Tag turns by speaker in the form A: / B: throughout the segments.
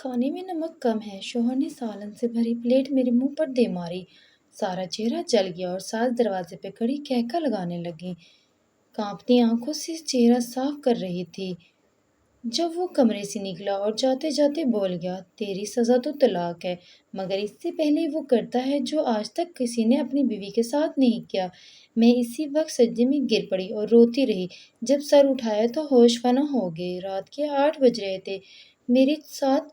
A: کھانے میں نمک کم ہے، شوہر نے سالن سے بھری پلیٹ میرے منہ پر دے ماری۔ سارا چہرہ جل گیا اور ساس دروازے پہ کھڑی کہکا لگانے لگی۔ کانپتی آنکھوں سے چہرہ صاف کر رہی تھی جب وہ کمرے سے نکلا اور جاتے جاتے بول گیا، تیری سزا تو طلاق ہے، مگر اس سے پہلے وہ کرتا ہے جو آج تک کسی نے اپنی بیوی کے ساتھ نہیں کیا۔ میں اسی وقت سجدے میں گر پڑی اور روتی رہی۔ جب سر اٹھایا تو ہوش فنا ہو گئے۔ رات کے 8 بج رہے تھے۔ میرے ساتھ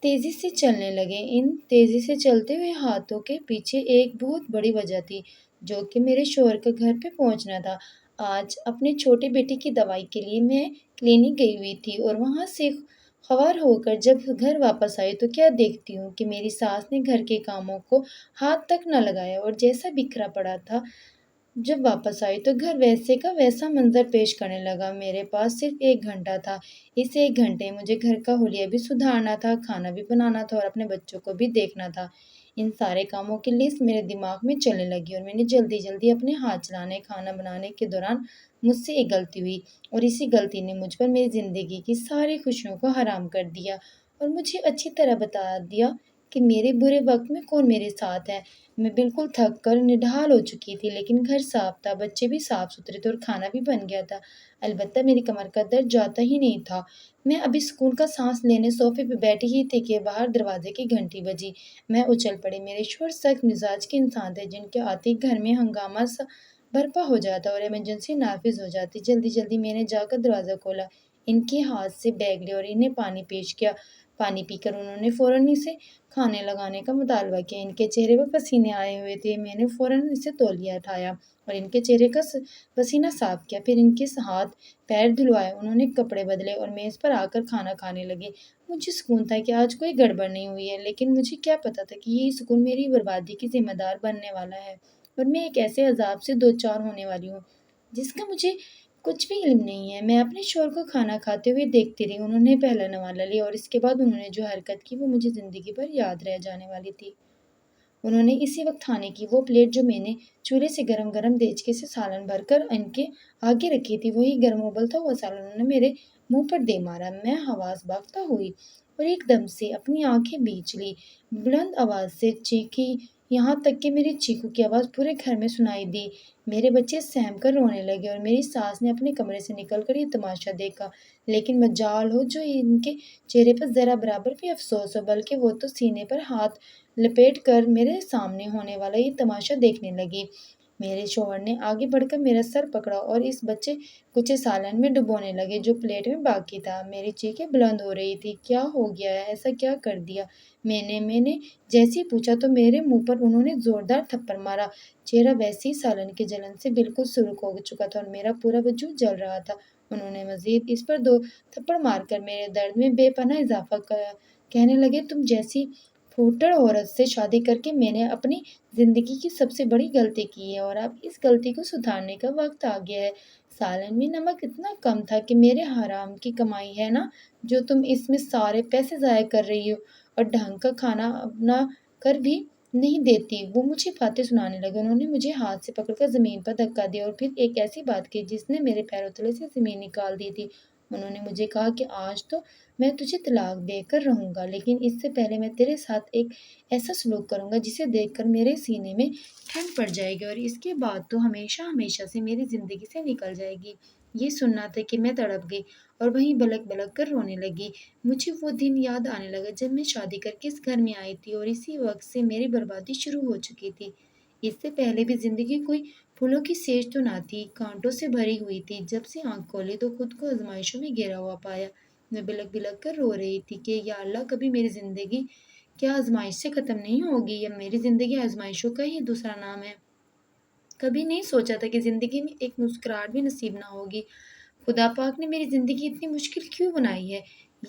A: تیزی سے چلنے لگے۔ ان تیزی سے چلتے ہوئے ہاتھوں کے پیچھے ایک بہت بڑی وجہ تھی، جو کہ میرے شوہر کا گھر پہ پہنچنا تھا۔ آج اپنے چھوٹے بیٹے کی دوائی کے لیے میں کلینک گئی ہوئی تھی اور وہاں سے خوار ہو کر جب گھر واپس آئی تو کیا دیکھتی ہوں کہ میری ساس نے گھر کے کاموں کو ہاتھ تک نہ لگایا اور جیسا بکھرا پڑا تھا۔ جب واپس آئی تو گھر ویسے کا ویسا منظر پیش کرنے لگا۔ میرے پاس صرف 1 گھنٹہ تھا۔ اس 1 گھنٹے میں مجھے گھر کا حلیہ بھی سدھارنا تھا، کھانا بھی بنانا تھا اور اپنے بچوں کو بھی دیکھنا تھا۔ ان سارے کاموں کی لسٹ میرے دماغ میں چلنے لگی اور میں نے جلدی جلدی اپنے ہاتھ چلانے کھانا بنانے کے دوران مجھ سے ایک غلطی ہوئی اور اسی غلطی نے مجھ پر میری زندگی کی ساری خوشیوں کو حرام کر دیا اور مجھے اچھی طرح بتا دیا کہ میرے برے وقت میں کون میرے ساتھ ہے۔ میں بالکل تھک کر نڈھال ہو چکی تھی، لیکن گھر صاف تھا، بچے بھی صاف ستھرے تھے اور کھانا بھی بن گیا تھا۔ البتہ میری کمر کا درد جاتا ہی نہیں تھا۔ میں ابھی سکون کا سانس لینے صوفے پہ بیٹھی ہی تھی کہ باہر دروازے کی گھنٹی بجی۔ میں اچھل پڑی۔ میرے شوہر سخت مزاج کے انسان تھے، جن کے آتے ہی گھر میں ہنگامہ سا برپا ہو جاتا اور ایمرجنسی نافذ ہو جاتی۔ جلدی جلدی میں نے جا کر دروازہ کھولا، ان کے ہاتھ سے بیگ لیا اور انہیں پانی پیش کیا۔ پانی پی کر انہوں نے فوراً اسے کھانے لگانے کا مطالبہ کیا۔ ان کے چہرے پر پسینے آئے ہوئے تھے۔ میں نے فوراً اسے تولیہ اٹھایا اور ان کے چہرے کا پسینہ صاف کیا، پھر ان کے ہاتھ پیر دھلوائے۔ انہوں نے کپڑے بدلے اور میز پر آ کر کھانا کھانے لگے۔ مجھے سکون تھا کہ آج کوئی گڑبڑ نہیں ہوئی ہے، لیکن مجھے کیا پتا تھا کہ یہی سکون میری بربادی کی ذمہ دار بننے والا ہے اور میں ایک ایسے عذاب سے دوچار ہونے والی ہوں جس کا مجھے کچھ بھی علم نہیں ہے۔ میں اپنے شوہر کو کھانا کھاتے ہوئے دیکھتی رہی۔ انہوں نے پہلا نوالہ لیا اور اس کے بعد انہوں نے جو حرکت کی وہ مجھے زندگی بھر یاد رہ جانے والی تھی۔ انہوں نے اسی وقت کھانے کی وہ پلیٹ جو میں نے چولہے سے گرم گرم دیچکے سے سالن بھر کر ان کے آگے رکھی تھی، وہی گرم ابلتا ہوا سالن انہوں نے میرے منہ پر دے مارا۔ میں حواس باختہ ہوئی اور ایک دم سے اپنی آنکھیں بیچ لی، بلند آواز سے چیخی، یہاں تک کہ میری چیخوں کی آواز پورے گھر میں سنائی دی۔ میرے بچے سہم کر رونے لگے اور میری ساس نے اپنے کمرے سے نکل کر یہ تماشا دیکھا۔ لیکن مجال ہو جو ان کے چہرے پر ذرا برابر بھی افسوس ہو، بلکہ وہ تو سینے پر ہاتھ لپیٹ کر میرے سامنے ہونے والا یہ تماشا دیکھنے لگی۔ میرے شوہر نے آگے بڑھ کر میرا سر پکڑا اور اس بچے کچے سالن میں ڈبونے لگے جو پلیٹ میں باقی تھا۔ میری چیخیں بلند ہو رہی تھی، کیا ہو گیا ہے، ایسا کیا کر دیا؟ میں نے جیسے ہی پوچھا تو میرے منہ پر انہوں نے زوردار تھپڑ مارا۔ چہرہ ویسے ہی سالن کی جلن سے بالکل سرخ ہو چکا تھا اور میرا پورا وجود جل رہا تھا۔ انہوں نے مزید اس پر 2 تھپڑ مار کر میرے درد میں بے پناہ اضافہ کیا۔ کہنے لگے، تم جیسی پھوٹڑ عورت سے شادی کر کے میں نے اپنی زندگی کی سب سے بڑی غلطی کی ہے اور اب اس غلطی کو سدھارنے کا وقت آ گیا ہے۔ سالن میں نمک اتنا کم تھا کہ میرے حرام کی کمائی ہے نا، جو تم اس میں سارے پیسے ضائع کر رہی ہو اور ڈھنگ کا کھانا بنا کر بھی نہیں دیتی۔ وہ مجھے باتیں سنانے لگے۔ انہوں نے مجھے ہاتھ سے پکڑ کر زمین پر دھکا دیا اور پھر ایک ایسی بات کی جس نے میرے پیروں تلے سے زمین نکال دی تھی۔ انہوں نے مجھے کہا کہ آج تو میں تجھے طلاق دے کر رہوں گا، لیکن اس سے پہلے میں تیرے ساتھ ایک ایسا سلوک کروں گا جسے دیکھ کر میرے سینے میں ٹھنڈ پڑ جائے گی اور اس کے بعد تو ہمیشہ ہمیشہ سے میری زندگی سے نکل جائے گی۔ یہ سننا تھا کہ میں تڑپ گئی اور وہیں بلک بلک کر رونے لگی۔ مجھے وہ دن یاد آنے لگا جب میں شادی کر کے اس گھر میں آئی تھی اور اسی وقت سے میری بربادی شروع ہو چکی تھی۔ اس سے پہلے بھی زندگی کوئی پھولوں کی سیج تو نہ تھی، کانٹوں سے بھری ہوئی تھی۔ جب سے آنکھ کھولی تو خود کو آزمائشوں میں گھرا ہوا پایا۔ میں بلک بلک کر رو رہی تھی کہ یا اللہ، کبھی میری زندگی کیا آزمائش سے ختم نہیں ہوگی، یا میری زندگی آزمائشوں کا ہی دوسرا نام ہے؟ کبھی نہیں سوچا تھا کہ زندگی میں ایک مسکراہٹ بھی نصیب نہ ہوگی۔ خدا پاک نے میری زندگی اتنی مشکل کیوں بنائی ہے؟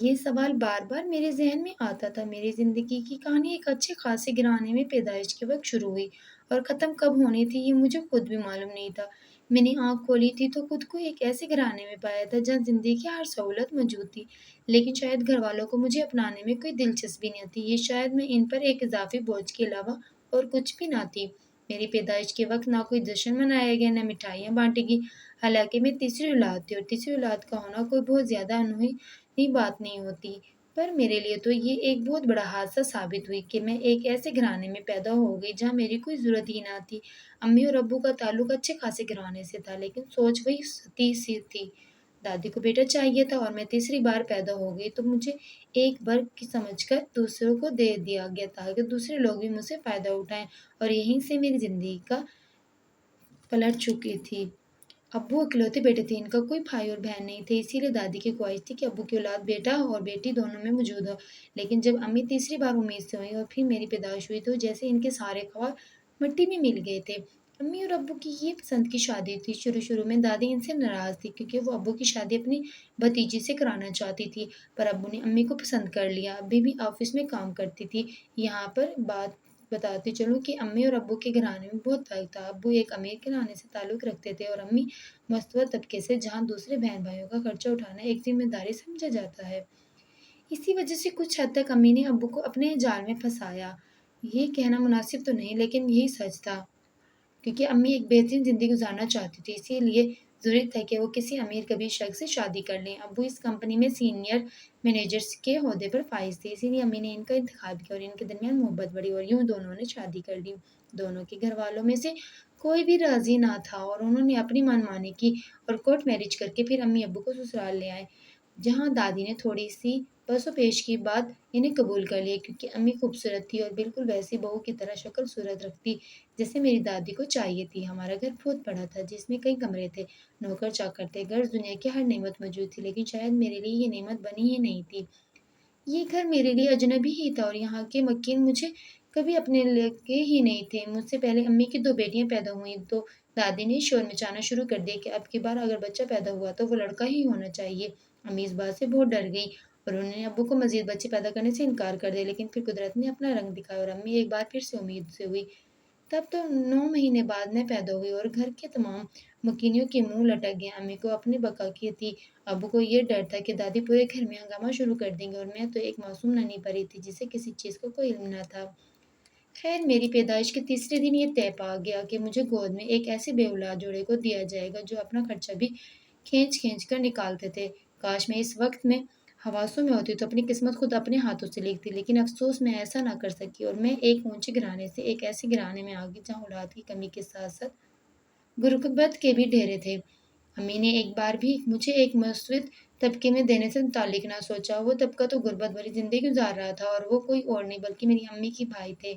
A: یہ سوال بار بار میرے ذہن میں آتا تھا۔ میری زندگی کی کہانی ایک اچھے خاصے گھرانے میں پیدائش کے وقت شروع ہوئی اور ختم کب ہونی تھی یہ مجھے خود بھی معلوم نہیں تھا۔ میں نے آنکھ کھولی تھی تو خود کو ایک ایسے گھرانے میں پایا تھا جہاں زندگی کی ہر سہولت موجود تھی، لیکن شاید گھر والوں کو مجھے اپنانے میں کوئی دلچسپی نہ تھی، یا شاید میں ان پر ایک اضافی بوجھ کے علاوہ اور کچھ بھی نہ تھی۔ میری پیدائش کے وقت نہ کوئی جشن منایا گیا، نہ مٹھائیاں بانٹی گئی۔ حالانکہ میں تیسری اولاد تھی اور تیسری اولاد کا ہونا کوئی بہت زیادہ انوکھی بات نہیں ہوتی۔ پر میرے لیے تو یہ ایک بہت بڑا حادثہ ثابت ہوئی کہ میں ایک ایسے گھرانے میں پیدا ہو گئی جہاں میری کوئی ضرورت ہی نہ تھی۔ امی اور ابو کا تعلق اچھے خاصے گھرانے سے تھا، لیکن سوچ وہی ستی سی تھی۔ دادی کو بیٹا چاہیے تھا اور میں تیسری بار پیدا ہو گئی تو مجھے ایک برگ کی سمجھ کر دوسروں کو دے دیا گیا تاکہ دوسرے لوگ بھی مجھ سے فائدہ اٹھائیں، اور یہیں سے میری زندگی کا پلٹ چکی تھی۔ ابو اکلوتے بیٹے تھے، ان کا کوئی بھائی اور بہن نہیں تھے، اسی لیے دادی کی خواہش تھی کہ ابو کی اولاد بیٹا اور بیٹی دونوں میں موجود ہو۔ لیکن جب امی تیسری بار امید سے ہوئی اور پھر میری پیدائش ہوئی تو جیسے ان کے سارے خواب مٹی میں مل گئے تھے۔ امی اور ابو کی یہ پسند کی شادی تھی۔ شروع میں دادی ان سے ناراض تھی کیونکہ وہ ابو کی شادی اپنی بھتیجی سے کرانا چاہتی تھی، پر ابو نے امی کو پسند کر لیا۔ ابھی بھی آفس میں کام کرتی تھی۔ یہاں پر بات بتاتی چلوں کہ امی اور ابو کے گھرانے میں بہت فرق تھا۔ ابو ایک امیر گھرانے سے تعلق رکھتے تھے اور امی مستور طبقے سے، جہاں دوسرے بہن بھائیوں کا خرچہ اٹھانا ایک ذمہ داری سمجھا جاتا ہے۔ اسی وجہ سے کچھ حد تک امی نے ابو کو اپنے جال میں پھنسایا۔ یہ کہنا مناسب تو نہیں، لیکن یہی سچ تھا، کیونکہ امی ایک بہترین زندگی گزارنا چاہتی تھی، اسی لیے ضروری تھا کہ وہ کسی امیر کبیر شخص سے شادی کر لیں۔ ابو اس کمپنی میں سینئر مینیجر کے عہدے پر فائز تھے، اسی لیے امی نے ان کا انتخاب کیا اور ان کے درمیان محبت بڑھی اور یوں دونوں نے شادی کر لی۔ دونوں کے گھر والوں میں سے کوئی بھی راضی نہ تھا اور انہوں نے اپنی من مانی کی اور کورٹ میرج کر کے پھر امی ابو کو سسرال لے آئے، جہاں دادی نے تھوڑی سی پس و پیش کے بعد انہیں قبول کر لیا، کیونکہ امی خوبصورت تھی اور بالکل ویسی بہو کی طرح شکل صورت رکھتی جیسے میری دادی کو چاہیے تھی۔ ہمارا گھر بہت بڑا تھا، جس میں کئی کمرے تھے، نوکر چاکر تھے، غرض دنیا کی ہر نعمت موجود تھی، لیکن شاید میرے لیے یہ نعمت بنی ہی نہیں تھی۔ یہ گھر میرے لیے اجنبی ہی تھا اور یہاں کے مکین مجھے کبھی اپنے لگے ہی نہیں تھے۔ مجھ سے پہلے امی کی 2 بیٹیاں پیدا ہوئیں تو دادی نے شور مچانا شروع کر دیا کہ اب کی بار اگر بچہ پیدا ہوا تو وہ لڑکا ہی ہونا چاہیے۔ امی اس بات سے بہت ڈر گئی اور انہوں نے ابو کو مزید بچے پیدا کرنے سے انکار کر دیا، لیکن پھر قدرت نے اپنا رنگ دکھایا اور امی ایک بار پھر سے امید سے ہوئی۔ تب تو 9 مہینے بعد میں پیدا ہوئی اور گھر کے تمام مکینیوں کے منہ لٹک گئے۔ امی کو اپنے بقا کی تھی، ابو کو یہ ڈر تھا کہ دادی پورے گھر میں ہنگامہ شروع کر دیں گے، اور میں تو ایک معصوم ننھی پری تھی جسے کسی چیز کا کوئی علم نہ تھا۔ خیر، میری پیدائش کے تیسرے دن یہ طے پا گیا کہ مجھے گود میں ایک ایسے بے اولاد جوڑے کو دیا جائے گا جو اپنا خرچہ بھی کھینچ کھینچ کر نکالتے تھے۔ کاش میں اس وقت میں حواسوں میں ہوتی تو اپنی قسمت خود اپنے ہاتھوں سے لکھتی، لیکن افسوس میں ایسا نہ کر سکی اور میں ایک اونچے گھرانے سے ایک ایسے گھرانے میں آ گئی جہاں اولاد کی کمی کے ساتھ ساتھ غربت کے بھی ڈیرے تھے۔ امی نے ایک بار بھی مجھے ایک مسود طبقے میں دینے سے متعلق نہ سوچا۔ وہ طبقہ تو غربت بھری زندگی گزار رہا تھا اور وہ کوئی اور نہیں بلکہ میری امی کے بھائی تھے،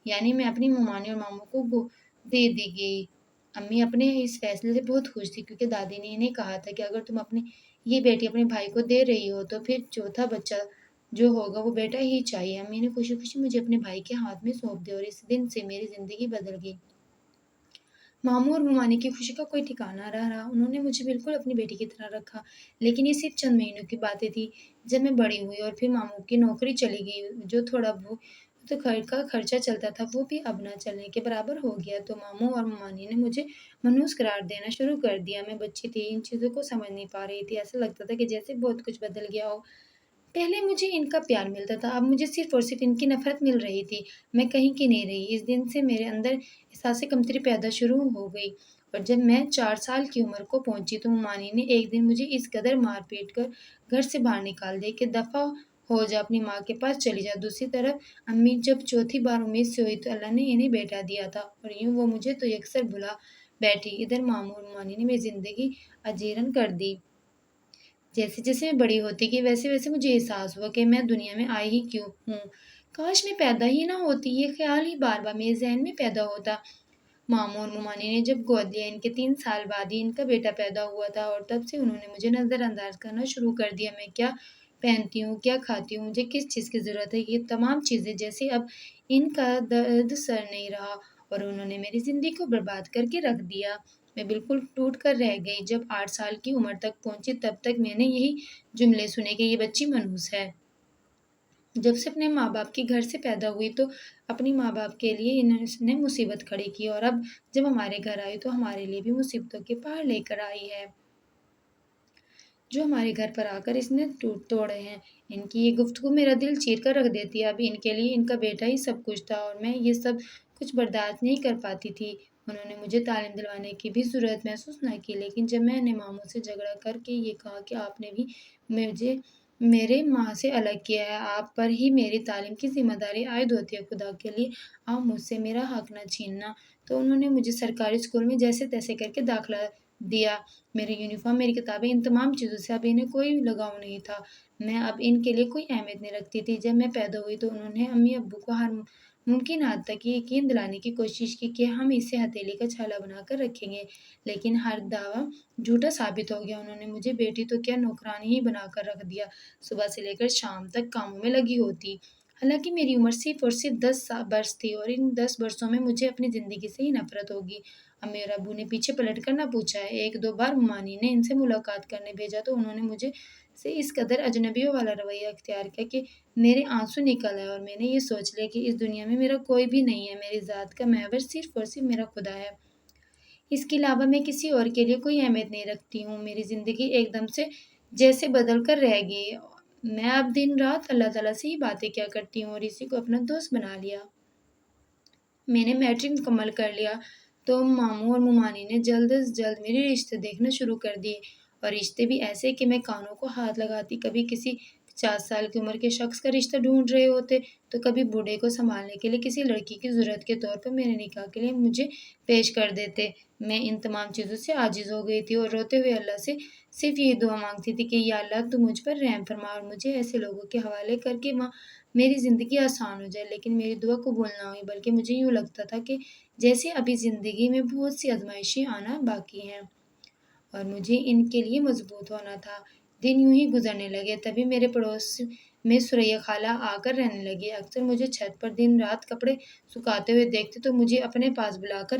A: یعنی میں اپنی ممانے اور ماموں کو دے دی گئی۔ امی اپنے اس فیصلے سے بہت خوش تھی کیونکہ دادی نے انہیں کہا تھا کہ اگر تم اپنی یہ بیٹی اپنے بھائی کو دے رہی ہو تو پھر چوتھا بچہ جو ہوگا وہ بیٹا ہی چاہیے۔ امی نے خوشی خوشی مجھے اپنے بھائی کے ہاتھ میں سونپ دیا اور اس دن سے میری زندگی بدل گئی۔ ماموں اور ممانے کی خوشی کا کوئی ٹھکانہ نہ رہا، انہوں نے مجھے بالکل اپنی بیٹی کی طرح رکھا، لیکن یہ صرف چند مہینوں کی باتیں تھیں۔ جب میں بڑی ہوئی اور پھر ماموں کی نوکری چلی گئی، جو تھوڑا بہت گھر کا خرچہ چلتا تھا وہ بھی اب نہ چلنے کے برابر ہو گیا، تو ماموں اور ممانی نے مجھے منحوس قرار دینا شروع کر دیا۔ میں بچی تھی، ان چیزوں کو سمجھ نہیں پا رہی تھی، ایسا لگتا تھا کہ جیسے بہت کچھ بدل گیا ہو۔ پہلے مجھے ان کا پیار ملتا تھا، اب مجھے صرف اور صرف ان کی نفرت مل رہی تھی۔ میں کہیں کی نہیں رہی۔ اس دن سے میرے اندر احساس کمتری پیدا شروع ہو گئی اور جب میں 4 سال کی عمر کو پہنچی تو ممانی نے ایک دن مجھے اس قدر مار پیٹ کر گھر سے باہر نکال دیا کہ دفع ہو جا، اپنی ماں کے پاس چلی جا۔ دوسری طرف امی جب چوتھی بار امید سے ہوئی تو اللہ نے انہیں بیٹا دیا تھا اور یوں وہ مجھے تو یکسر بھلا بیٹھی۔ ادھر ماموں اور ممانی نے میری زندگی اجیرن کر دی۔ جیسے جیسے میں بڑی ہوتی گئی ویسے ویسے مجھے احساس ہوا کہ میں دنیا میں آئی ہی کیوں ہوں، کاش میں پیدا ہی نہ ہوتی۔ یہ خیال ہی بار بار میرے ذہن میں پیدا ہوتا۔ ماموں اور ممانی نے جب گود لیا، ان کے 3 سال بعد ہی ان کا بیٹا پیدا ہوا تھا اور تب سے انہوں نے مجھے نظر انداز کرنا شروع کر دیا۔ میں کیا پہنتی ہوں، کیا کھاتی ہوں، مجھے کس چیز کی ضرورت ہے، یہ تمام چیزیں جیسے اب ان کا درد سر نہیں رہا اور انہوں نے میری زندگی کو برباد کر کے رکھ دیا۔ میں بالکل ٹوٹ کر رہ گئی۔ جب 8 سال کی عمر تک پہنچی تب تک میں نے یہی جملے سنے کہ یہ بچی منحوس ہے۔ جب سے اپنے ماں باپ کے گھر سے پیدا ہوئی تو اپنی ماں باپ کے لیے اس نے مصیبت کھڑی کی اور اب جب ہمارے گھر آئی تو ہمارے لیے بھی مصیبتوں کے پہاڑ لے کر آئی ہے، جو ہمارے گھر پر آ کر اس نے توڑے ہیں۔ ان کی یہ گفتگو میرا دل چیر کر رکھ دیتی ہے۔ اب ان کے لیے ان کا بیٹا ہی سب کچھ تھا اور میں یہ سب کچھ برداشت نہیں کر پاتی تھی۔ انہوں نے مجھے تعلیم دلوانے کی بھی ضرورت محسوس نہ کی، لیکن جب میں نے ماموں سے جھگڑا کر کے یہ کہا کہ آپ نے بھی مجھے میرے ماں سے الگ کیا ہے، آپ پر ہی میری تعلیم کی ذمہ داری عائد ہوتی ہے، خدا کے لیے آپ مجھ سے میرا حق نہ چھیننا۔ تو انہوں نے مجھے سرکاری اسکول میں جیسے تیسے کر کے داخلہ دیا۔ میری یونیفارم، میری کتابیں، ان تمام چیزوں سے اب انہیں کوئی لگاؤ نہیں تھا۔ میں اب ان کے لیے کوئی اہمیت نہیں رکھتی تھی۔ جب میں پیدا ہوئی تو انہوں نے امی ابو کو ہر ممکن حد تک یہ یقین دلانے کی کوشش کی کہ ہم اسے ہتھیلی کا چھالا بنا کر رکھیں گے، لیکن ہر دعویٰ جھوٹا ثابت ہو گیا۔ انہوں نے مجھے بیٹی تو کیا نوکرانی ہی بنا کر رکھ دیا، صبح سے لے کر شام تک کاموں میں لگی ہوتی۔ حالانکہ میری عمر صرف اور صرف 10 برس تھی اور ان 10 برسوں میں مجھے اپنی زندگی سے ہی نفرت ہوگی۔ امی اور ابو نے پیچھے پلٹ کر نہ پوچھا ہے، ایک دو بار ممانی نے ان سے ملاقات کرنے بھیجا تو انہوں نے مجھے سے اس قدر اجنبیوں والا رویہ اختیار کیا کہ میرے آنسو نکل آئے اور میں نے یہ سوچ لیا کہ اس دنیا میں میرا کوئی بھی نہیں ہے، میری ذات کا محور صرف اور صرف میرا خدا ہے۔ اس کے علاوہ میں کسی اور کے لیے کوئی اہمیت نہیں رکھتی ہوں۔ میری زندگی ایک دم سے جیسے بدل کر رہ گئی۔ میں اب دن رات اللہ تعالیٰ سے ہی باتیں کیا کرتی ہوں اور اسی کو اپنا دوست بنا لیا۔ میں نے میٹرک مکمل کر لیا تو ماموں اور ممانی نے جلد از جلد میرے رشتے دیکھنا شروع کر دیے، اور رشتے بھی ایسے کہ میں کانوں کو ہاتھ لگاتی کبھی کسی 50 سال کی عمر کے شخص کا رشتہ ڈھونڈ رہے ہوتے تو کبھی بوڑھے کو سنبھالنے کے لیے کسی لڑکی کی ضرورت کے طور پر میرے نکاح کے لیے مجھے پیش کر دیتے۔ میں ان تمام چیزوں سے عاجز ہو گئی تھی اور روتے ہوئے اللہ سے صرف یہی دعا مانگتی تھی کہ یا اللہ تو مجھ پر رحم فرما اور مجھے ایسے لوگوں کے حوالے کر کے وہاں میری زندگی آسان ہو جائے۔ لیکن میری دعا قبول نہ ہوئی، بلکہ مجھے یوں لگتا تھا کہ جیسے ابھی زندگی میں بہت سی آزمائشیں آنا باقی ہیں اور مجھے ان کے لیے مضبوط ہونا تھا۔ دن یوں ہی گزرنے لگے، تبھی میرے پڑوس میں سریا خالہ آ کر رہنے لگی۔ اکثر مجھے چھت پر دن رات کپڑے سکھاتے ہوئے دیکھتے تو مجھے اپنے پاس بلا کر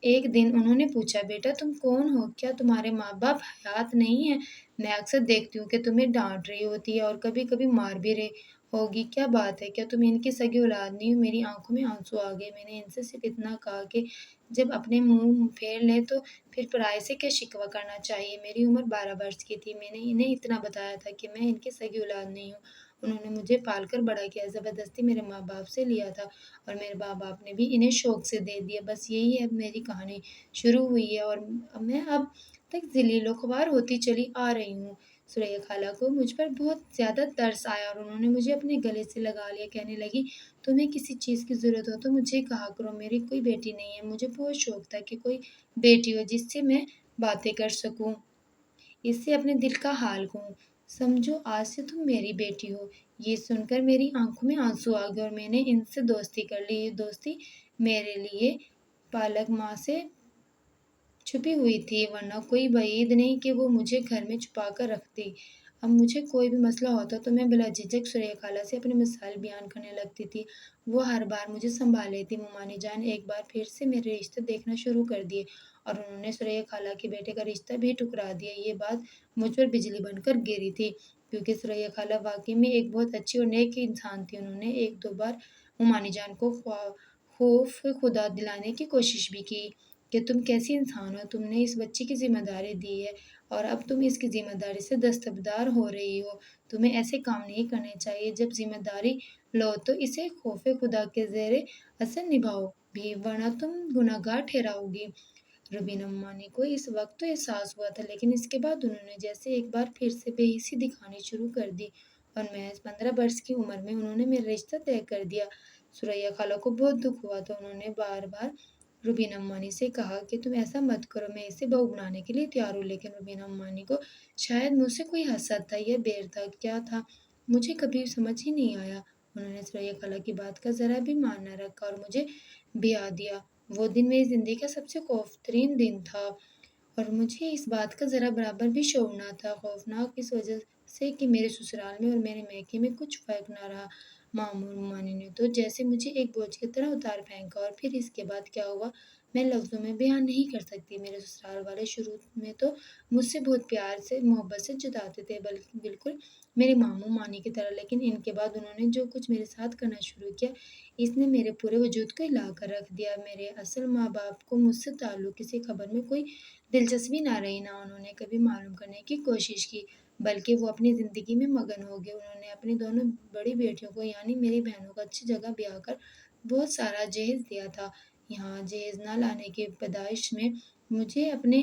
A: ایک دن انہوں نے پوچھا، بیٹا تم کون ہو؟ کیا تمہارے ماں باپ حیات نہیں ہیں؟ میں اکثر دیکھتی ہوں کہ تمہیں ڈانٹ رہی ہوتی ہے اور کبھی کبھی مار بھی رہی ہوگی، کیا بات ہے؟ کیا تم ان کی سگی اولاد نہیں ہو؟ میری آنکھوں میں آنسو آ گئے۔ میں نے ان سے صرف اتنا کہا کہ جب اپنے منہ پھیر لیں تو پھر پرائے سے کیا شکوہ کرنا چاہیے۔ میری عمر 12 برس کی تھی۔ میں نے انہیں اتنا بتایا تھا کہ میں ان کی سگی اولاد نہیں ہوں۔ انہوں نے مجھے پال کر بڑا کیا، زبردستی میرے ماں باپ سے لیا تھا اور میرے ماں باپ نے بھی انہیں شوق سے دے دیا۔ بس یہی اب میری کہانی شروع ہوئی ہے اور میں اب تک ذلیل و خوار ہوتی چلی آ رہی ہوں۔ سریا خالہ کو مجھ پر بہت زیادہ ترس آیا اور انہوں نے مجھے اپنے گلے سے لگا لیا، کہنے لگی، تمہیں کسی چیز کی ضرورت ہو تو مجھے کہا کرو، میری کوئی بیٹی نہیں ہے۔ مجھے بہت شوق تھا کہ کوئی بیٹی ہو جس سے میں باتیں کر سکوں، اس سے اپنے دل کا حال کہوں۔ سمجھو آج سے تم میری بیٹی ہو۔ یہ سن کر میری آنکھوں میں آنسو آ گئے اور میں نے ان سے دوستی کر لی۔ یہ دوستی میرے لیے پالک ماں سے چھپی ہوئی تھی، ورنہ کوئی بعید نہیں کہ وہ مجھے گھر میں چھپا کر رکھتی۔ اب مجھے کوئی بھی مسئلہ ہوتا تو میں بلا جھجک سریا خالہ سے اپنے مسائل بیان کرنے لگتی تھی۔ وہ ہر بار مجھے سنبھال لیتی۔ ممانی جان ایک بار پھر سے میرے رشتے دیکھنا شروع کر دیے اور انہوں نے سریا خالہ کے بیٹے کا رشتہ بھی ٹکرا دیا۔ یہ بات مجھ پر بجلی بن کر گری تھی، کیونکہ سریا خالہ واقعی میں ایک بہت اچھی اور نیک انسان تھی۔ انہوں نے ایک دو بار ممانی جان کو خوف خدا دلانے کی کوشش بھی کی کہ تم کیسی انسان ہو، تم نے اس بچے کی ذمہ داری دی ہے اور اب تم اس کی ذمہ داری سے دستبردار ہو رہی ہو، تمہیں ایسے کام نہیں کرنے چاہیے۔ جب ذمہ داری لو تو اسے خوف خدا کے زیر اثر نبھاؤ بھی، ورنہ تم گنہگار ٹھہراؤ گی۔ روبینہ ممانی کو اس وقت تو احساس ہوا تھا، لیکن اس کے بعد انہوں نے جیسے ایک بار پھر سے بے حسی دکھانی شروع کر دی اور محض 15 برس کی عمر میں انہوں نے میرا رشتہ طے کر دیا۔ سریا خالہ کو بہت دکھ ہوا تو انہوں نے بار بار روبینہ ممانی سے کہا کہ تم ایسا مت کرو، میں اسے بہو بنانے کے لیے تیار ہوں۔ لیکن روبینہ ممانی کو شاید مجھ سے کوئی حسد تھا یا بیر تھا، کیا تھا مجھے کبھی سمجھ ہی نہیں آیا۔ انہوں نے سریا خالہ کی بات کا ذرا بھی مان نہ رکھا اور مجھے بیاہ دیا۔ وہ دن میری زندگی کا سب سے خوفناک دن تھا اور مجھے اس بات کا ذرا برابر بھی شعور نہ تھا۔ خوفناک اس وجہ سے کہ میرے سسرال میں اور میرے میکے میں کچھ فرق نہ رہا۔ ماموں اور ممانی نے تو جیسے مجھے ایک بوجھ کی طرح اتار پھینکا اور پھر اس کے بعد کیا ہوا میں لفظوں میں بیان نہیں کر سکتی۔ میرے سسرال والے شروع میں تو مجھ سے بہت پیار سے محبت سے جتاتے تھے، بالکل میرے ماموں مانی کی طرح، لیکن ان کے بعد انہوں نے جو کچھ میرے ساتھ کرنا شروع کیا اس نے میرے پورے وجود کو ہلا کر رکھ دیا۔ میرے اصل ماں باپ کو مجھ سے تعلق کسی خبر میں کوئی دلچسپی نہ رہی، نہ انہوں نے کبھی معلوم کرنے کی کوشش کی، بلکہ وہ اپنی زندگی میں مگن ہو گئے۔ انہوں نے اپنی دونوں بڑی بیٹیوں کو یعنی میری بہنوں کو اچھی جگہ بیاہ کر بہت سارا جہیز دیا تھا۔ یہاں جہیز نہ لانے کی پیدائش میں مجھے اپنے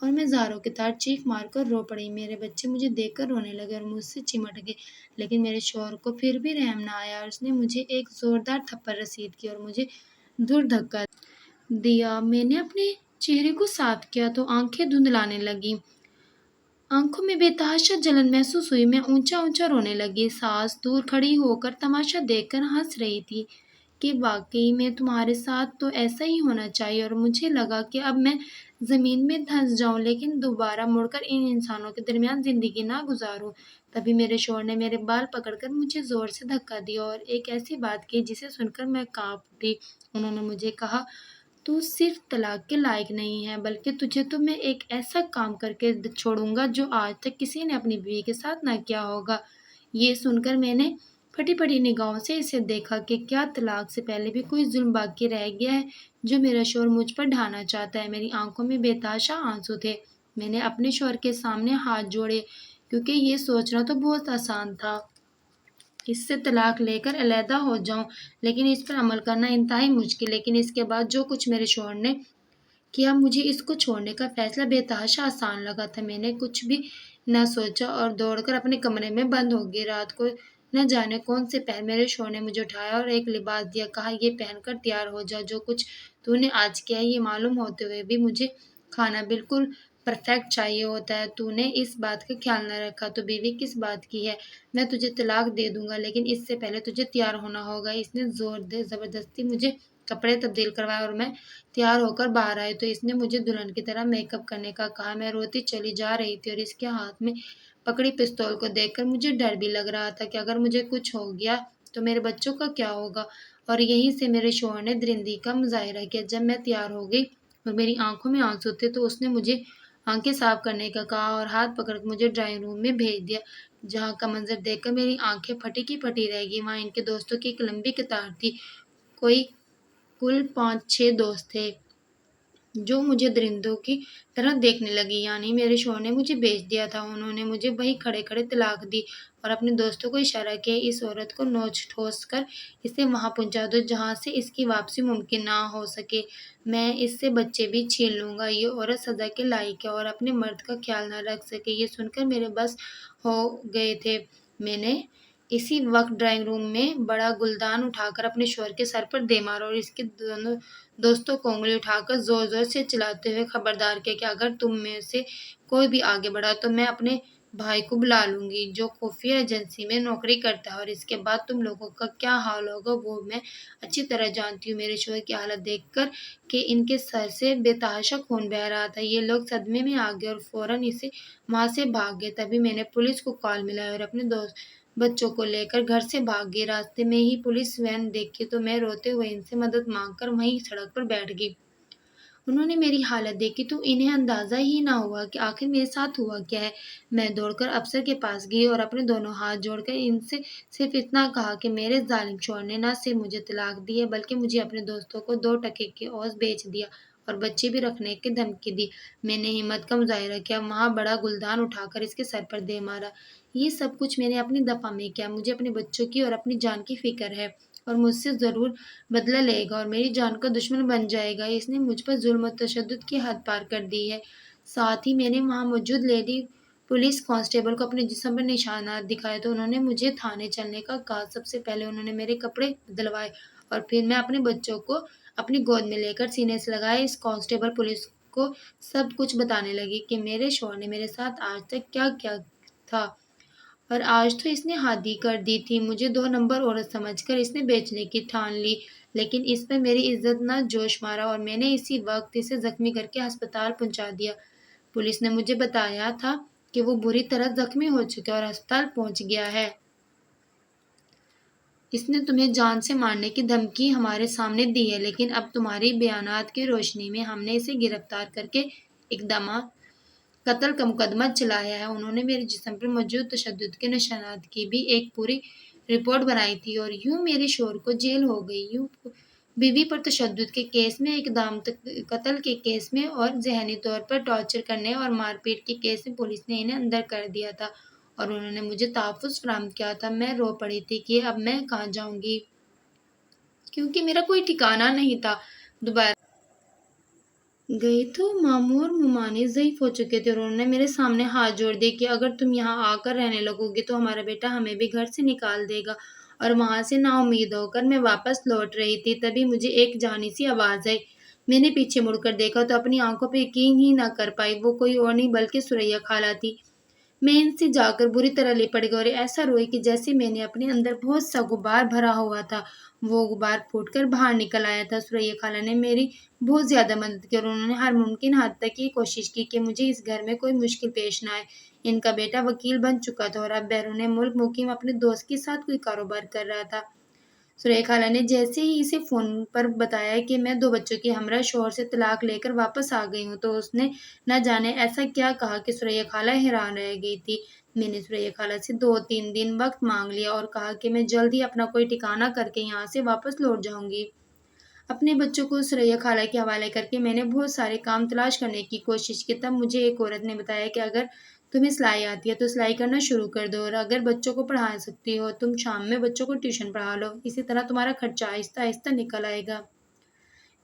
A: اور میں زاروں کے طرح چیخ مار کر رو پڑی۔ میرے بچے مجھے دیکھ کر رونے لگے اور مجھ سے چمٹ گئے، لیکن میرے شوہر کو پھر بھی رحم نہ آیا اور اس نے مجھے ایک زوردار تھپڑ رسید کی اور مجھے دور دھکا دیا۔ میں نے اپنے چہرے کو صاف کیا تو آنکھیں دھندلانے لگیں، آنکھوں میں بے تحاشا جلن محسوس ہوئی۔ میں اونچا اونچا رونے لگی۔ ساس دور کھڑی ہو کر تماشا دیکھ کر ہنس رہی تھی کہ واقعی میں تمہارے ساتھ تو ایسا ہی ہونا چاہیے، اور مجھے لگا کہ اب میں زمین میں دھنس جاؤں لیکن دوبارہ مڑ کر ان انسانوں کے درمیان زندگی نہ گزاروں۔ تبھی میرے شوہر نے میرے بال پکڑ کر مجھے زور سے دھکا دیا اور ایک ایسی بات کی جسے سن کر میں کانپ اٹھی۔ انہوں نے مجھے کہا، تو صرف طلاق کے لائق نہیں ہے، بلکہ تجھے تو میں ایک ایسا کام کر کے چھوڑوں گا جو آج تک کسی نے اپنی بیوی کے ساتھ نہ کیا ہوگا۔ یہ سن کر میں نے پھٹی پھٹی نگاہوں سے اسے دیکھا کہ کیا طلاق سے پہلے بھی کوئی ظلم باقی رہ گیا ہے جو میرا شوہر مجھ پر ڈھانا چاہتا ہے۔ میری آنکھوں میں بے تحاشا آنسو تھے۔ میں نے اپنے شوہر کے سامنے ہاتھ جوڑے کیونکہ یہ سوچنا تو بہت آسان تھا، اس سے طلاق لے کر علیحدہ ہو جاؤں، لیکن اس پر عمل کرنا انتہائی مشکل۔ لیکن اس کے بعد جو کچھ میرے شوہر نے کیا، مجھے اس کو چھوڑنے کا فیصلہ بے تحاشا آسان لگا تھا۔ میں نے کچھ بھی نہ سوچا اور دوڑ کر اپنے کمرے میں بند ہو گئی۔ رات کو نہ جانے کون سے پہر میرے شوہر نے مجھے اٹھایا اور ایک لباس دیا، کہا، یہ پہن کر تیار ہو جا۔ جو کچھ تو نے آج کیا ہے، یہ معلوم ہوتے ہوئے بھی مجھے کھانا بالکل پرفیکٹ چاہیے ہوتا ہے۔ تو نے اس بات کا خیال نہ رکھا تو بیوی کس بات کی ہے؟ میں تجھے طلاق دے دوں گا، لیکن اس سے پہلے تجھے تیار ہونا ہوگا۔ اس نے زبردستی مجھے کپڑے تبدیل کروائے اور میں تیار ہو کر باہر آئی تو اس نے مجھے دلہن کی طرح میک اپ کرنے کا کہا۔ میں روتی چلی جا رہی تھی اور اس کے ہاتھ میں پکڑی پستول کو دیکھ کر مجھے ڈر بھی لگ رہا تھا کہ اگر مجھے کچھ ہو گیا تو میرے بچوں کا کیا ہوگا۔ اور یہیں سے میرے شوہر نے درندگی کا مظاہرہ کیا۔ جب میں تیار ہو گئی اور میری آنکھوں میں آنسو تھے تو اس نے مجھے آنکھیں صاف کرنے کا کہا اور ہاتھ پکڑ کر مجھے ڈرائنگ روم میں بھیج دیا، جہاں کا منظر دیکھ کر میری آنکھیں پھٹی کی پھٹی رہ گئی۔ وہاں ان کے دوستوں کی ایک لمبی قطار تھی، کوئی کل 5-6 دوست تھے جو مجھے درندوں کی طرح دیکھنے لگی۔ یعنی میرے شوہر نے مجھے بھیج دیا تھا۔ انہوں نے مجھے وہیں کھڑے کھڑے طلاق دی اور اپنے دوستوں کو اشارہ کیا، اس عورت کو نوچ ٹھوس کر اسے وہاں پہنچا دو جہاں سے اس کی واپسی ممکن نہ ہو سکے، میں اس سے بچے بھی چھین لوں گا۔ یہ عورت سزا کے لائق ہے اور اپنے مرد کا خیال نہ رکھ سکے۔ یہ سن کر میرے بس ہو گئے تھے۔ میں نے اسی وقت ڈرائنگ روم میں بڑا گلدان اٹھا کر اپنے شوہر کے سر پر دے مارا اور اس کے دونوں دوستوں کو انگلی اٹھا کر زور زور سے چلاتے ہوئے خبردار کیا کہ اگر تم میں سے کوئی بھی آگے بڑھا تو میں اپنے بھائی کو بلا لوں گی جو خفیہ ایجنسی میں نوکری کرتا ہے، اور اس کے بعد تم لوگوں کا کیا حال ہوگا وہ میں اچھی طرح جانتی ہوں۔ میرے شوہر کی حالت دیکھ کر کہ ان کے سر سے بے تحاشا خون بہہ رہا تھا، یہ لوگ صدمے میں آ گئے اور فوراً اسے وہاں سے بھاگ گئے۔ تبھی میں نے پولیس کو کال ملائی اور اپنے بچوں کو لے کر گھر سے بھاگ گئی۔ راستے میں ہی پولیس وین دیکھی تو میں روتے ہوئے ان سے مدد مانگ کر وہیں سڑک پر بیٹھ گئی۔ انہوں نے میری حالت دیکھی تو انہیں اندازہ ہی نہ ہوا کہ آخر میرے ساتھ ہوا کیا ہے۔ میں دوڑ کر افسر کے پاس گئی اور اپنے دونوں ہاتھ جوڑ کر ان سے صرف اتنا کہا کہ میرے ظالم شوہر نے نہ صرف مجھے طلاق دی ہے بلکہ مجھے اپنے دوستوں کو 2 ٹکے کے عوض بیچ دیا اور بچے بھی رکھنے کی دھمکی دی۔ میں نے ہمت کا مظاہرہ کیا، وہاں بڑا گلدان اٹھا کر اس کے سر پر دے مارا۔ یہ سب کچھ میں نے اپنی دفاع میں کیا۔ مجھے اپنے بچوں کی اور اپنی جان کی فکر ہے اور مجھ سے ضرور بدلہ لے گا اور میری جان کا دشمن بن جائے گا۔ اس نے مجھ پر ظلم و تشدد کی حد پار کر دی ہے۔ ساتھ ہی میں نے وہاں موجود لیڈی پولیس کانسٹیبل کو اپنے جسم پر نشانات دکھائے تو انہوں نے مجھے تھانے چلنے کا کہا۔ سب سے پہلے انہوں نے میرے کپڑے بدلوائے اور پھر میں اپنے بچوں کو اپنی گود میں لے کر سینے سے لگائے۔ اس کانسٹیبل پولیس کو سب کچھ بتانے لگی کہ میرے شوہر نے میرے ساتھ آج تک کیا کیا تھا، اور آج تو اس نے حد ہی کر دی تھی۔ مجھے 2 نمبر عورت سمجھ کر اس نے بیچنے کی ٹھان لی، لیکن اس پر میری عزت نہ جوش مارا اور میں نے اسی وقت اسے زخمی کر کے ہسپتال پہنچا دیا۔ پولیس نے مجھے بتایا تھا کہ وہ بری طرح زخمی ہو چکا ہے اور ہسپتال پہنچ گیا ہے۔ اس نے تمہیں جان سے مارنے کی دھمکی ہمارے سامنے دی ہے، لیکن اب تمہاری بیانات کی روشنی میں ہم نے اسے گرفتار کر کے اقدام قتل کا مقدمہ چلایا ہے۔ انہوں نے میرے جسم پر موجود تشدد کے نشانات کی بھی ایک پوری رپورٹ بنائی تھی اور یوں میرے شوہر کو جیل ہو گئی۔ یوں بیوی پر تشدد کے کیس میں، اقدام قتل کے کیس میں اور ذہنی طور پر ٹارچر کرنے اور مار پیٹ کے کیس میں پولیس نے انہیں اندر کر دیا تھا اور انہوں نے مجھے تحفظ فراہم کیا تھا۔ میں رو پڑی تھی کہ اب میں کہاں جاؤں گی، کیونکہ میرا کوئی ٹھکانہ نہیں تھا۔ دوبارہ گئی تو ماموں اور ممانی ضعیف ہو چکے تھے اور انہوں نے میرے سامنے ہاتھ جوڑ دیے کہ اگر تم یہاں آ کر رہنے لگو گی تو ہمارا بیٹا ہمیں بھی گھر سے نکال دے گا۔ اور وہاں سے نا امید ہو کر میں واپس لوٹ رہی تھی، تبھی مجھے ایک جانی سی آواز آئی۔ میں نے پیچھے مڑ کر دیکھا تو اپنی آنکھوں پہ یقین ہی نہ کر پائی، وہ کوئی اور نہیں بلکہ سوریا خالہ تھی۔ میں ان سے جا کر بری طرح لپٹ گئی اور ایسا روئی کہ جیسے میں نے اپنے اندر بہت سا غبار بھرا ہوا تھا، وہ غبار پھوٹ کر باہر نکل آیا تھا۔ سوریا خالہ نے میری بہت زیادہ مدد کی اور انہوں نے ہر ممکن حد تک یہ کوشش کی کہ مجھے اس گھر میں کوئی مشکل پیش نہ آئے۔ ان کا بیٹا وکیل بن چکا تھا اور اب بیرون ملک مقیم اپنے دوست کے ساتھ کوئی کاروبار کر رہا تھا۔ سوریا خالہ نے جیسے ہی اسے فون پر بتایا کہ میں 2 بچوں کے ہمراہ شوہر سے طلاق لے کر واپس آ گئی ہوں، تو اس نے نہ جانے ایسا کیا کہا کہ سوریا خالہ حیران رہ گئی تھی۔ میں نے سوریا خالہ سے 2-3 دن وقت مانگ لیا اور کہا کہ میں جلد ہی اپنا کوئی ٹھکانہ کر کے یہاں سے واپس لوٹ جاؤں گی۔ اپنے بچوں کو سوریا خالہ کے حوالے کر کے میں نے بہت سارے کام تلاش کرنے کی کوشش کی، تب مجھے ایک عورت نے بتایا کہ اگر تمہیں سلائی آتی ہے تو سلائی کرنا شروع کر دو، اور اگر بچوں کو پڑھا سکتی ہو تم شام میں بچوں کو ٹیوشن پڑھا لو، اسی طرح تمہارا خرچہ آہستہ آہستہ نکل آئے گا۔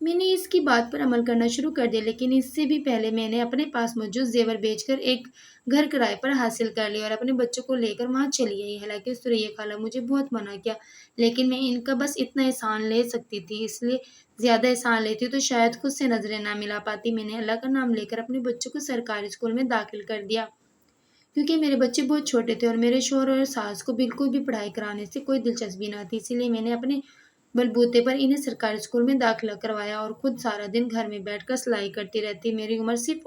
A: میں نے اس کی بات پر عمل کرنا شروع کر دیا، لیکن اس سے بھی پہلے میں نے اپنے پاس موجود زیور بیچ کر ایک گھر کرائے پر حاصل کر لیا اور اپنے بچوں کو لے کر وہاں چلی گئی۔ حالانکہ سوریا خالہ مجھے بہت منع کیا، لیکن میں ان کا بس اتنا احسان لے سکتی تھی، اس لیے زیادہ احسان لیتی تو شاید خود سے نظریں نہ ملا پاتی۔ میں نے اللہ کا نام لے کر اپنے بچوں کو سرکاری اسکول میں داخل کر دیا، کیونکہ میرے بچے بہت چھوٹے تھے اور میرے شوہر اور ساس کو بالکل بھی پڑھائی کرانے سے کوئی دلچسپی نہ تھی، اسی لیے میں نے اپنے بلبوتے پر انہیں سرکاری اسکول میں داخلہ کروایا اور خود سارا دن گھر میں بیٹھ کر سلائی کرتی رہتی۔ میری عمر صرف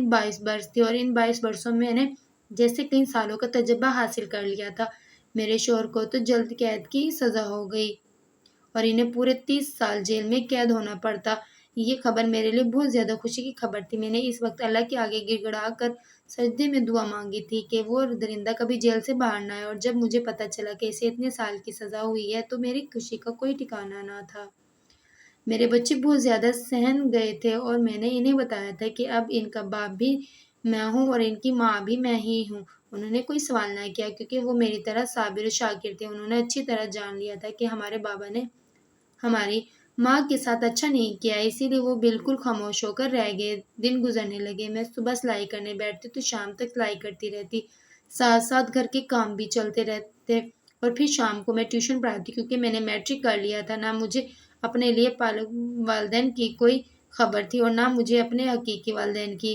A: 22 برس تھی اور ان 22 برسوں میں نے جیسے کئی سالوں کا تجربہ حاصل کر لیا تھا۔ میرے شوہر کو تو جلد قید کی سزا ہو گئی اور انہیں پورے 30 سال جیل میں قید ہونا پڑتا۔ یہ خبر میرے لیے بہت زیادہ خوشی کی خبر تھی۔ میں نے اس وقت اللہ کے آگے گڑ گڑا کر سجدے میں دعا مانگی تھی کہ وہ درندہ کبھی جیل سے باہر نہ آئے، اور جب مجھے پتہ چلا کہ اسے اتنے سال کی سزا ہوئی ہے تو میری خوشی کا کوئی ٹھکانہ نہ تھا۔ میرے بچے بہت زیادہ سہم گئے تھے اور میں نے انہیں بتایا تھا کہ اب ان کا باپ بھی میں ہوں اور ان کی ماں بھی میں ہی ہوں۔ انہوں نے کوئی سوال نہ کیا کیونکہ وہ میری طرح صابر و شاکر تھے۔ انہوں نے اچھی طرح جان لیا تھا کہ ہمارے بابا نے ہماری ماں کے ساتھ اچھا نہیں کیا، اسی لیے وہ بالکل خاموش ہو کر رہ گئے۔ دن گزرنے لگے، میں صبح سلائی کرنے بیٹھتی تو شام تک سلائی کرتی رہتی، ساتھ ساتھ گھر کے کام بھی چلتے رہتے، اور پھر شام کو میں ٹیوشن پڑھاتی کیونکہ میں نے میٹرک کر لیا تھا۔ نہ مجھے اپنے لیے والدین کی کوئی خبر تھی اور نہ مجھے اپنے حقیقی والدین کی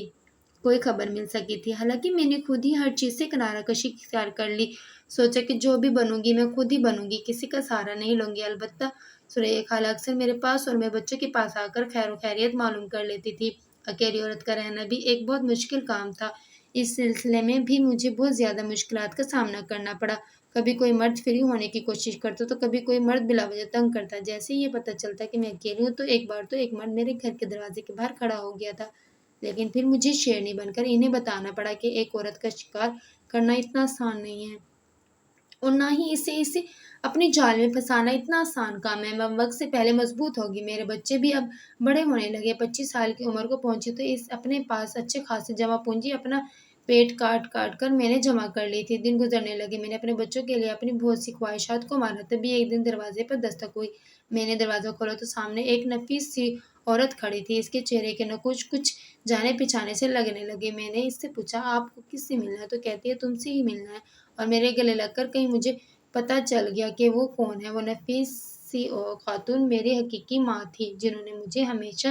A: کوئی خبر مل سکی تھی۔ حالانکہ میں نے خود ہی ہر چیز سے کنارہ کشی اختیار کر لی، سوچا کہ جو بھی بنوں گی میں خود ہی بنوں گی، کسی کا سہارا نہیں لوں گی۔ البتہ سوریا خالہ اکثر میرے پاس اور میں بچوں کے پاس آ کر خیر و خیریت معلوم کر لیتی تھی۔ اکیلی عورت کا رہنا بھی ایک بہت مشکل کام تھا، اس سلسلے میں بھی مجھے بہت زیادہ مشکلات کا سامنا کرنا پڑا۔ کبھی کوئی مرد فری ہونے کی کوشش کرتا تو کبھی کوئی مرد بلا وجہ تنگ کرتا۔ جیسے ہی یہ پتہ چلتا کہ میں اکیلی ہوں تو ایک مرد میرے گھر کے دروازے کے باہر کھڑا ہو گیا تھا، لیکن پھر مجھے شیرنی بن کر انہیں بتانا پڑا کہ ایک عورت کا شکار کرنا اتنا آسان نہیں ہے، اور نہ ہی اسے اپنی جال میں پھنسانا اتنا آسان کام ہے۔ میں وقت سے پہلے مضبوط ہوگی۔ میرے بچے بھی اب بڑے ہونے لگے، 25 سال کی عمر کو پہنچی تو اس اپنے پاس اچھے خاصے جمع پونجی اپنا پیٹ کاٹ کاٹ کر میں نے جمع کر لی تھی۔ دن گزرنے لگے، میں نے اپنے بچوں کے لیے اپنی بہت سی خواہشات کو مارا، تبھی ایک دن دروازے پر دستک ہوئی۔ میں نے دروازہ کھولا تو سامنے ایک نفیس سی عورت کھڑی تھی، اس کے چہرے کے نقوش کچھ جانے پہچانے سے لگنے لگے۔ میں نے اس سے پوچھا، آپ کو کس سے ملنا ہے؟ تو کہتی ہے تم سے ہی ملنا ہے، اور میرے گلے لگ کر کہیں مجھے پتہ چل گیا کہ وہ کون ہے۔ وہ نفیس سی خاتون میری حقیقی ماں تھی، جنہوں نے مجھے ہمیشہ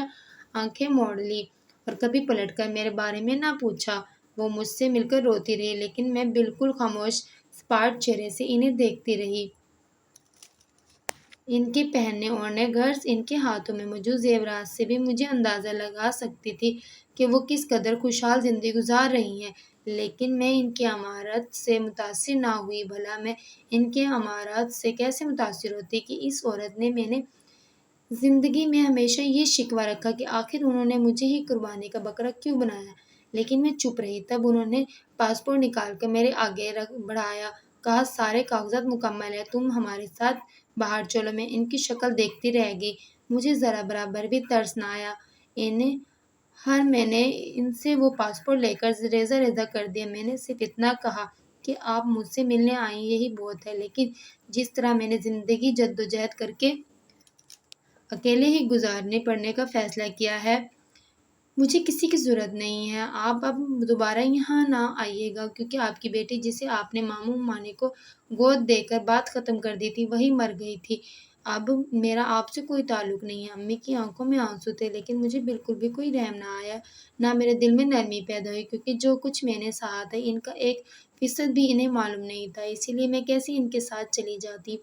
A: آنکھیں موڑ لی اور کبھی پلٹ کر میرے بارے میں نہ پوچھا۔ وہ مجھ سے مل کر روتی رہی، لیکن میں بالکل خاموش سپاٹ چہرے سے انہیں دیکھتی رہی۔ ان کے پہننے اوڑھنے غرض ان کے ہاتھوں میں موجود زیورات سے بھی مجھے اندازہ لگا سکتی تھی کہ وہ کس قدر خوشحال زندگی گزار رہی ہیں، لیکن میں ان کے امارات سے متاثر نہ ہوئی۔ بھلا میں ان کے امارات سے کیسے متاثر ہوتی کہ اس عورت نے میں نے زندگی میں ہمیشہ یہ شکوہ رکھا کہ آخر انہوں نے مجھے ہی قربانی کا بکرا کیوں بنایا، لیکن میں چپ رہی۔ تب انہوں نے پاسپورٹ نکال کر میرے آگے بڑھایا، کہا سارے کاغذات مکمل ہیں، تم ہمارے ساتھ باہر چلو۔ میں ان کی شکل دیکھتی رہ گئی، مجھے ذرا برابر بھی ترس نہ آیا۔ میں نے ان سے وہ پاسپورٹ لے کر ریزہ ریزہ کر دیا۔ میں نے صرف اتنا کہا کہ آپ مجھ سے ملنے آئیں یہی بہت ہے، لیکن جس طرح میں نے زندگی جدوجہد کر کے اکیلے ہی گزارنے پڑنے کا فیصلہ کیا ہے، مجھے کسی کی ضرورت نہیں ہے، آپ اب دوبارہ یہاں نہ آئیے گا، کیونکہ آپ کی بیٹی جسے آپ نے ماموں مانے کو گود دے کر بات ختم کر دی تھی وہی مر گئی تھی۔ اب میرا آپ سے کوئی تعلق نہیں ہے۔ امی کی آنکھوں میں آنسو تھے، لیکن مجھے بالکل بھی کوئی رحم نہ آیا، نہ میرے دل میں نرمی پیدا ہوئی، کیونکہ جو کچھ میں نے سہا تھا ان کا 1% بھی انہیں معلوم نہیں تھا، اسی لیے میں کیسے ان کے ساتھ چلی جاتی۔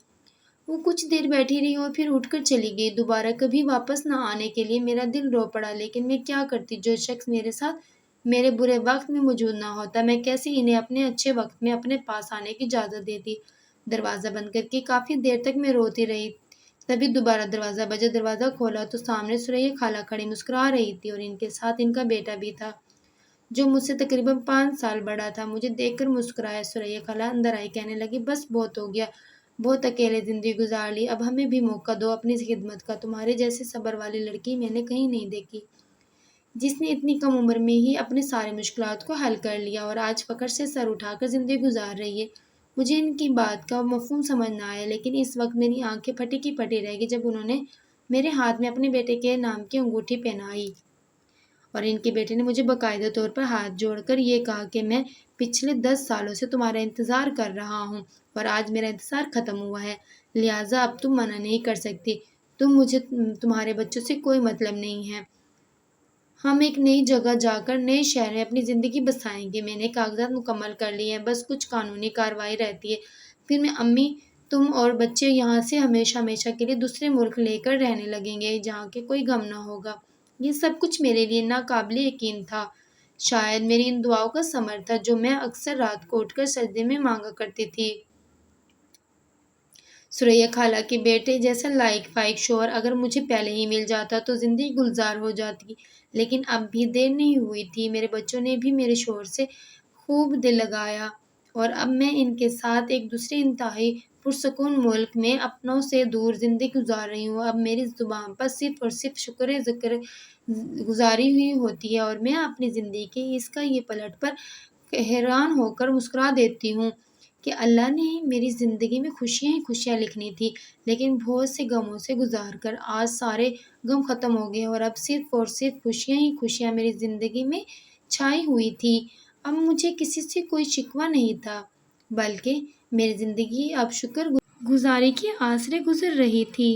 A: وہ کچھ دیر بیٹھی رہی اور پھر اٹھ کر چلی گئی، دوبارہ کبھی واپس نہ آنے کے لیے میرا دل رو پڑا، لیکن میں کیا کرتی؟ جو شخص میرے ساتھ میرے برے وقت میں موجود نہ ہوتا، میں کیسے انہیں اپنے اچھے وقت میں اپنے پاس آنے کی اجازت دیتی؟ دروازہ بند کر کے کافی دیر تک میں روتی رہی، تبھی دوبارہ دروازہ بجا۔ دروازہ کھولا تو سامنے سوریا خالہ کھڑی مسکرا رہی تھی، اور ان کے ساتھ ان کا بیٹا بھی تھا جو مجھ سے تقریباً 5 سال بڑا تھا۔ مجھے دیکھ کر مسکرایا۔ سوریا خالہ اندر آئی، کہنے لگی، بس بہت ہو گیا، بہت اکیلے زندگی گزار لی، اب ہمیں بھی موقع دو اپنی خدمت کا۔ تمہارے جیسے صبر والی لڑکی میں نے کہیں نہیں دیکھی، جس نے اتنی کم عمر میں ہی اپنے سارے مشکلات کو حل کر لیا اور آج فخر سے سر اٹھا کر زندگی گزار رہی ہے۔ مجھے ان کی بات کا مفہوم سمجھ نہ آیا، لیکن اس وقت میری آنکھیں پھٹی کی پھٹی رہ گئی جب انہوں نے میرے ہاتھ میں اپنے بیٹے کے نام کی انگوٹھی پہنائی، اور ان کے بیٹے نے مجھے باقاعدہ طور پر ہاتھ جوڑ کر یہ کہا کہ میں پچھلے 10 سالوں سے تمہارا انتظار کر رہا ہوں، اور آج میرا انتظار ختم ہوا ہے، لہٰذا اب تم منع نہیں کر سکتی۔ مجھے تمہارے بچوں سے کوئی مطلب نہیں ہے۔ ہم ایک نئی جگہ جا کر نئے شہر میں اپنی زندگی بسائیں گے۔ میں نے کاغذات مکمل کر لیے ہیں، بس کچھ قانونی کارروائی رہتی ہے، پھر میں امی، تم اور بچے یہاں سے ہمیشہ ہمیشہ کے لیے دوسرے ملک لے کر رہنے لگیں گے، جہاں کے کوئی غم نہ ہوگا۔ یہ سب کچھ میرے لیے ناقابل یقین تھا، شاید میری ان دعاؤں کا ثمر تھا جو میں اکثر رات کو اٹھ کر سجدے میں مانگا کرتی تھی۔ سوریا خالہ کے بیٹے جیسا لائق فائق شوہر اگر مجھے پہلے ہی مل جاتا تو زندگی گلزار ہو جاتی، لیکن اب بھی دیر نہیں ہوئی تھی۔ میرے بچوں نے بھی میرے شوہر سے خوب دل لگایا، اور اب میں ان کے ساتھ ایک دوسرے انتہائی پرسکون ملک میں اپنوں سے دور زندگی گزار رہی ہوں۔ اب میری زبان پر صرف اور صرف شکر ذکر گزاری ہوئی ہوتی ہے، اور میں اپنی زندگی کے اس کا یہ پلٹ پر حیران ہو کر مسکرا دیتی ہوں کہ اللہ نے میری زندگی میں خوشیاں ہی خوشیاں لکھنی تھی، لیکن بہت سے غموں سے گزار کر آج سارے غم ختم ہو گئے، اور اب صرف اور صرف خوشیاں ہی خوشیاں میری زندگی میں چھائی ہوئی تھی۔ اب مجھے کسی سے کوئی شکوہ نہیں تھا، بلکہ میری زندگی اب شکر گزاری کے آسرے گزر رہی تھی۔